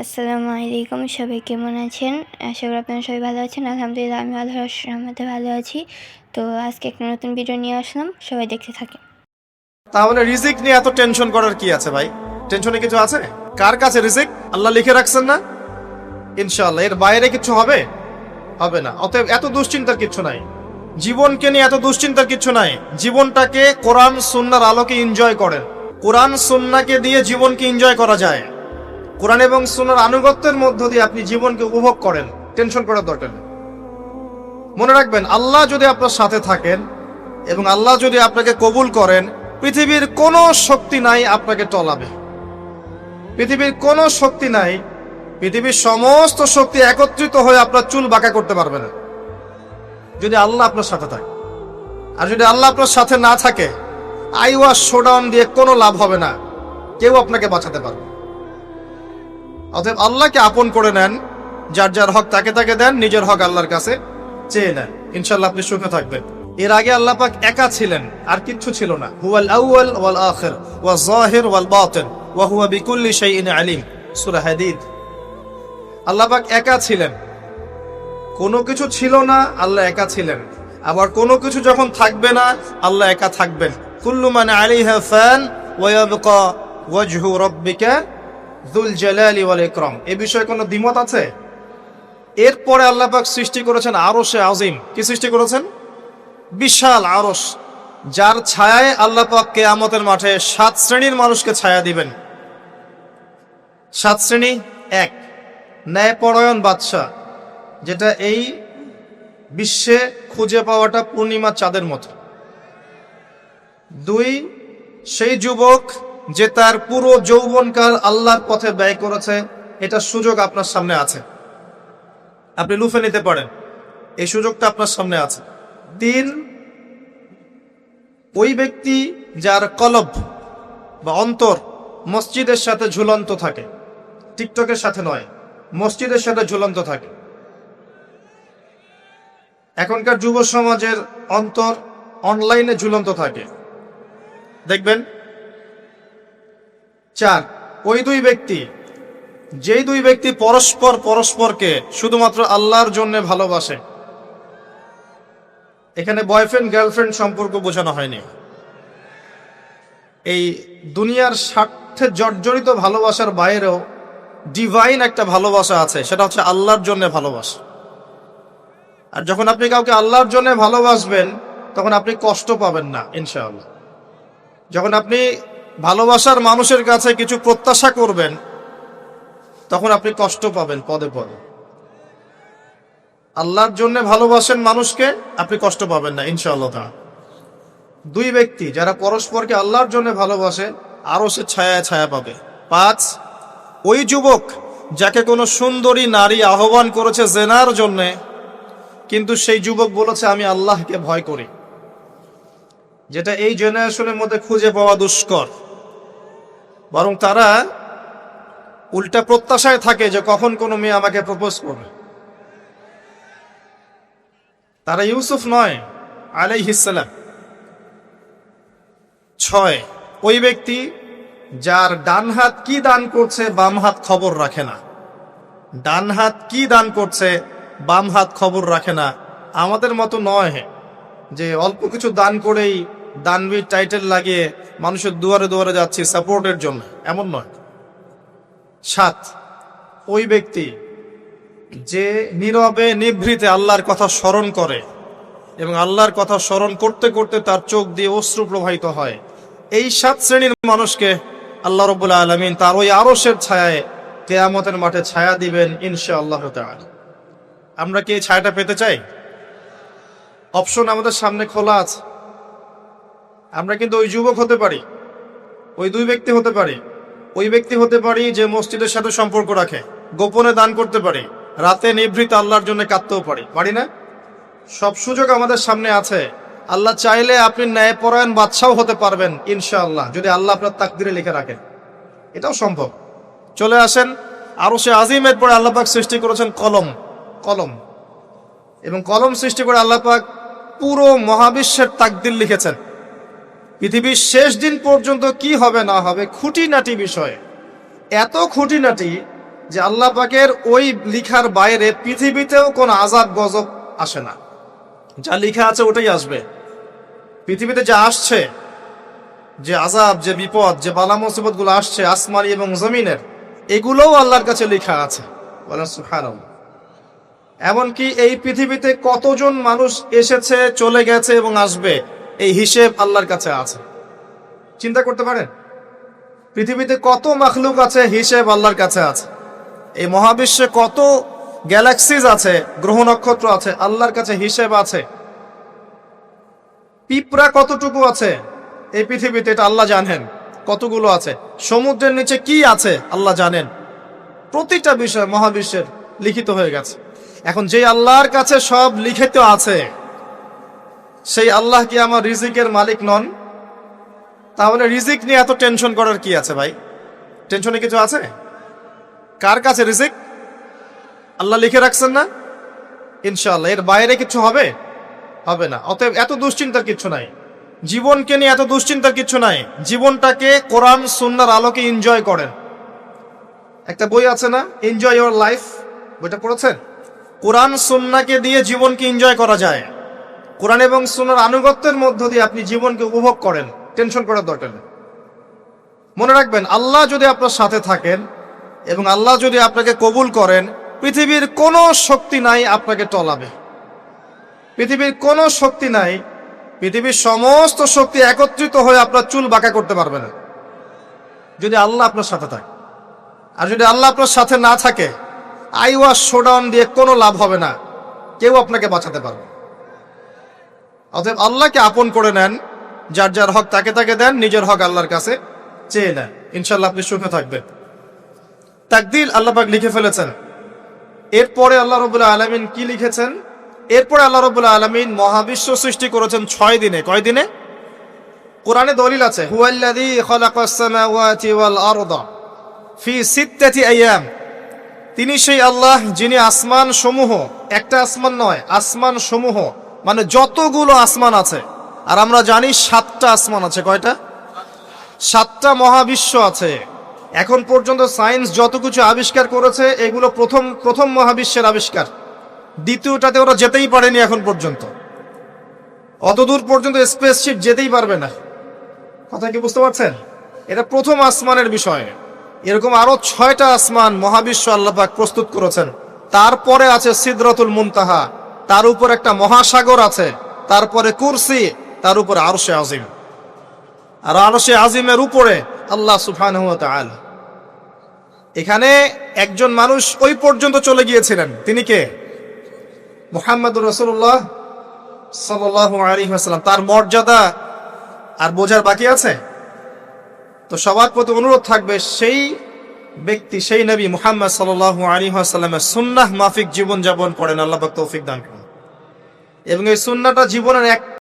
আসসালামু আলাইকুম, সবাই কেমন আছেন? আশা করি আপনারা সবাই ভালো আছেন। আলহামদুলিল্লাহ আমি আল্লাহর রহমতে ভালো আছি। তো আজকে একটা নতুন ভিডিও নিয়ে আসলাম, সবাই দেখতে থাকেন। তাহলে রিজিক নিয়ে এত টেনশন করার কি আছে ভাই? টেনশনে কিছু আছে? কার কাছে রিজিক? আল্লাহ লিখে রাখছেন না? ইনশাআল্লাহ এর বাইরে কিছু হবে? হবে না। অতএব এত দুশ্চিন্তার কিছু নাই। জীবনকে নিয়ে এত দুশ্চিন্তার কিছু নাই। জীবনটাকে কোরআন সুন্নাহর আলোকে এনজয় করেন। কোরআন সুন্নাহকে দিয়ে জীবনকে এনজয় করা যায়। কোরআন এবং সুন্নাহর আনুগত্যের মধ্য দিয়ে আপনি জীবনকে উপভোগ করেন। টেনশন করার দরকার নেই। মনে রাখবেন, আল্লাহ যদি আপনার সাথে থাকেন এবং আল্লাহ যদি আপনাকে কবুল করেন, পৃথিবীর কোনো শক্তি নাই আপনাকে টলাবে। পৃথিবীর কোনো শক্তি নাই, পৃথিবীর সমস্ত শক্তি একত্রিত হয়ে আপনার চুল বাঁকা করতে পারবে না, যদি আল্লাহ আপনার সাথে থাকে। আর যদি আল্লাহ আপনার সাথে না থাকে, আইওয়াস শোডাউন দিয়ে কোনো লাভ হবে না, কেউ আপনাকে বাঁচাতে পারবে। অতএব আল্লাহকে আপন করে নেন, যার যার হক তাকে তাকে দেন, নিজের হক আল্লাহর কাছে চেয়ে নেন, ইনশাআল্লাহ আপনি সুখে থাকবেন। এর আগে আল্লাহ পাক একা ছিলেন, আর কিচ্ছু ছিল না। হুয়াল আউয়াল ওয়াল আখির ওয়াজ যাহির ওয়াল বাতিন ওয়া হুয়া বিকুল্লি শাইইন আলিম, সূরা হাদীদ। আল্লাহ পাক একা ছিলেন, কোনো কিছু ছিল না, আল্লাহ একা ছিলেন। আবার কোনো কিছু যখন থাকবে না, আল্লাহ একা থাকবেন। কুল্লু মান আলাইহা ফান ওয়া ইয়াবকা ওয়াজহু রাব্বিকা যুল জালালি ওয়াল ইকরাম। এই বিষয়ে কোনো দ্বিমত আছে? এরপরে আল্লাহ পাক সৃষ্টি করেছেন আরশে আজিম। কি সৃষ্টি করেছেন? বিশাল আরশ, যার ছায়ায় আল্লাহ পাক কিয়ামতের মাঠে 7 শ্রেণীর মানুষকে ছায়া দিবেন। 7 শ্রেণী: 1, ন্যায়পরায়ণ বাদশা, যেটা এই বিশ্বে খুঁজে পাওয়াটা পূর্ণিমা চাঁদের মতো। 2, সেই যুবক যে তার পুরো যৌবনকাল আল্লাহর পথে ব্যয় করেছে। এটা সুযোগ আপনার সামনে আছে, আপনি লুফে নিতে পারেন, এই সুযোগটা আপনার সামনে আছে। 3, ওই ব্যক্তি যার কলব বা অন্তর মসজিদের সাথে ঝুলন্ত থাকে, টিকটকের সাথে নয়, মসজিদের সাথে ঝুলন্ত থাকে। এখনকার যুব সমাজের অন্তর অনলাইনে ঝুলন্ত থাকে, দেখবেন। 4, ওই যেই দুই ব্যক্তি পরস্পরকে শুধুমাত্র আল্লাহর জন্য ভালোবাসে। এখানে বয়ফ্রেন্ড গার্লফ্রেন্ড সম্পর্ক বোঝানো হয়নি। এই দুনিয়ার স্বার্থে জর্জরিত ভালোবাসার বাইরেও ডিভাইন একটা ভালোবাসা আছে, সেটা হচ্ছে আল্লাহর জন্য ভালোবাসা। আর যখন আপনি কাউকে আল্লাহর জন্য ভালোবাসবেন, তখন আপনি কষ্ট পাবেন না ইনশাআল্লাহ। যখন আপনি ভালোবাসার মানুষের কাছে কিছু প্রত্যাশা করবেন, তখন আপনি কষ্ট পাবেন পদে পদে। আল্লাহর জন্য ভালোবাসেন মানুষকে, আপনি কষ্ট পাবেন না ইনশাআল্লাহ। 2 ব্যক্তি যারা পরস্পরকে আল্লাহর জন্য ভালোবাসে, আরো সে ছায়া ছায়া পাবে। 5, ওই যুবক যাকে কোনো সুন্দরী নারী আহ্বান করেছে জেনার জন্যে, কিন্তু সেই যুবক বলেছে আমি আল্লাহকে ভয় করি, যেটা এই জেনারেশনের মধ্যে খুঁজে পাওয়া দুষ্কর। বরং তারা উল্টা প্রত্যাশায় থাকে যে কখন কোনো মেয়ে আমাকে প্রপোজ করবে। তারা ইউসুফ নয় আলাইহিস সালাম। 6, ওই ব্যক্তি যার ডান হাত কি দান করছে বাম হাত খবর রাখে না। ডান হাত কি দান করছে বাম হাত খবর রাখে না। আমাদের মতো নয় যে অল্প কিছু দান করেই দানবীর টাইটেল লাগিয়ে মানুষের দুয়ারে দুয়ারে যাচ্ছি সাপোর্টের জন্য, এমন নয়। 7, ওই ব্যক্তি যে নীরবে নিভৃতে আল্লাহর কথা স্মরণ করে এবং আল্লাহর কথা স্মরণ করতে করতে তার চোখ দিয়ে অশ্রু প্রবাহিত হয়। এই 7 শ্রেণীর মানুষকে আল্লাহ রাব্বুল আলামিন তার ওই আরশের ছায়ায় কিয়ামতের মাঠে ছায়া দিবেন ইনশাআল্লাহ তাআলা। আমরা কি এই ছায়াটা পেতে চাই? অপশন আমাদের সামনে খোলা আছে। আমরা কিন্তু ওই যুবক হতে পারি, ওই 2 ব্যক্তি হতে পারি, ওই ব্যক্তি হতে পারি যে মসজিদের সাথে সম্পর্ক রাখে, গোপনে দান করতে পারি, রাতে নিভৃত আল্লাহর জন্য কাঁদতেও পারি না? সব সুযোগ আমাদের সামনে আছে। আল্লাহ চাইলে আপনি ন্যায়পরায়ণ বাদশাও হতে পারবেন ইনশাআল্লাহ, যদি আল্লাহ আপনার তাকদিরে লিখে রাখেন। এটাও সম্ভব। চলে আসেন আরশে আজিমের পরে আল্লাহ পাক সৃষ্টি করেছেন কলম, এবং কলম সৃষ্টি করে আল্লাহ পাক পুরো মহাবিশ্বের তাকদির লিখেছেন। পৃথিবীর শেষ দিন পর্যন্ত কি হবে না হবে খুঁটিনাটি বিষয়, এত খুঁটিনাটি যে আল্লাহ পাকের ওই লিখার বাইরে পৃথিবীতেও কোনো আযাব গজব আসে না। যা লিখা আছে ওটাই আসবে। পৃথিবীতে যা আসছে, যে আযাব, যে বিপদ, যে বালা মুসিবত গুলো আসছে আসমানি এবং জমিনের, এগুলোও আল্লাহর কাছে লেখা আছে। বলেন সুবহানাল্লাহ। এমনকি এই পৃথিবীতে কতজন মানুষ এসেছে, চলে গেছে এবং আসবে, এই হিসেব আল্লাহর কাছে আছে। চিন্তা করতে পারেন, পৃথিবীতে কত মাখলুক আছে, হিসেব আল্লাহর কাছে আছে। এই মহাবিশ্বে কত গ্যালাক্সিজ আছে, গ্রহ নক্ষত্র আছে, আল্লাহর কাছে হিসেব আছে। পিঁপড়া কতটুকু আছে এই পৃথিবীতে, এটা আল্লাহ জানেন কতগুলো আছে। সমুদ্রের নিচে কি আছে আল্লাহ জানেন। প্রতিটা বিষয় মহাবিশ্বের লিখিত হয়ে গেছে। এখন যে আল্লাহর কাছে সব লিখিত আছে, সেই আল্লাহ কি আমার রিজিকের মালিক নন? তাহলে রিজিক নিয়ে এত টেনশন করার কি আছে ভাই? টেনশনে কিছু আছে? কার কাছে রিজিক? আল্লাহ লিখে রাখছেন না? ইনশাআল্লাহ এর বাইরে কিছু হবে? হবে না। অতএব এত দুশ্চিন্তার কিছু নাই। জীবনকে নিয়ে এত দুশ্চিন্তার কিছু নাই। জীবনটাকে কোরআন সুন্নাহর আলোকে এনজয় করেন। একটা বই আছে না, এনজয় ইওর লাইফ, বইটা পড়েছেন? কোরআন সুন্নাহকে দিয়ে জীবনকে এনজয় করা যায়। কোরআন এবং সুন্নাহর আনুগত্যের মধ্য দিয়ে আপনি জীবনকে উপভোগ করেন। টেনশন করার দরকার নেই। মনে রাখবেন, আল্লাহ যদি আপনার সাথে থাকেন এবং আল্লাহ যদি আপনাকে কবুল করেন, পৃথিবীর কোনো শক্তি নাই আপনাকে টলাবে। পৃথিবীর কোনো শক্তি নাই, পৃথিবীর সমস্ত শক্তি একত্রিত হয়ে আপনার চুল বাঁকা করতে পারবে না, যদি আল্লাহ আপনার সাথে থাকে। আর যদি আল্লাহ আপনার সাথে না থাকে, আইওয়াশ শোডাউন দিয়ে কোনো লাভ হবে না, কেউ আপনাকে বাঁচাতে পারবে। অতএব আল্লাহকে আপন করে নেন, যার যার হক তাকে তাকে দেন, নিজের হক আল্লাহর কাছে চেয়ে নেন, ইনশাল্লাহ আপনি সুখে থাকবেন। তাকদীর আল্লাহ পাক লিখে ফেলেছেন। এরপরে আল্লাহ রাব্বুল আলামিন কি লিখেছেন? এরপরে আল্লাহ রাব্বুল আলামিন মহাবিশ্ব সৃষ্টি করেছেন 6 দিনে। কয় দিনে? কোরআনে দলিল আছে, হুয়াল্লাযী খালাকাস সামাওয়াতি ওয়াল আরদা ফি সিত্তাতি আইয়াম। তিনি সেই আল্লাহ যিনি আসমান সমূহ, একটা আসমান নয়, আসমান সমূহ মানে যতগুলো আসমান আছে। আর আমরা জানি 7টা আসমান আছে। কয়টা? 7টা মহাবিশ্ব আছে। এখন পর্যন্ত সায়েন্স যত কিছু আবিষ্কার করেছে, এগুলো প্রথম মহাবিশ্বের আবিষ্কার। দ্বিতীয়টাতে ওরা যেতেই পারেনি এখন পর্যন্ত। অতদূর পর্যন্ত স্পেসশিপ যেতেই পারবে না। কথা কি বুঝতে পারছেন? এটা প্রথম আসমানের বিষয়। এরকম আরো 6টা আসমান মহাবিশ্ব আল্লাহ পাক প্রস্তুত করেছেন। তারপরে আছে সিদরাতুল মুনতাহা, তার উপর একটা মহাসাগর আছে, তারপরে কুরসি, তার উপরে আরশে আজিম। আর আরশে আজিমের উপরে আল্লাহ সুবহানাহু ওয়া তাআলা। এখানে একজন মানুষ ওই পর্যন্ত চলে গিয়েছিলেন। তিনি কে? মুহাম্মদুর রাসূলুল্লাহ সাল্লাল্লাহু আলাইহি ওয়াসাল্লাম। তার মর্যাদা আর বোঝার বাকি আছে? তো সবার প্রতি অনুরোধ থাকবে, সেই ব্যক্তি, সেই নবী মুহাম্মদ সাল্লাল্লাহু আলাইহি ওয়াসাল্লামের সুন্নাহ মাফিক জীবন যাপন করেন। আল্লাহ পাক তৌফিক দান করুন। এবং এই সুন্নাহটা জীবনের একটা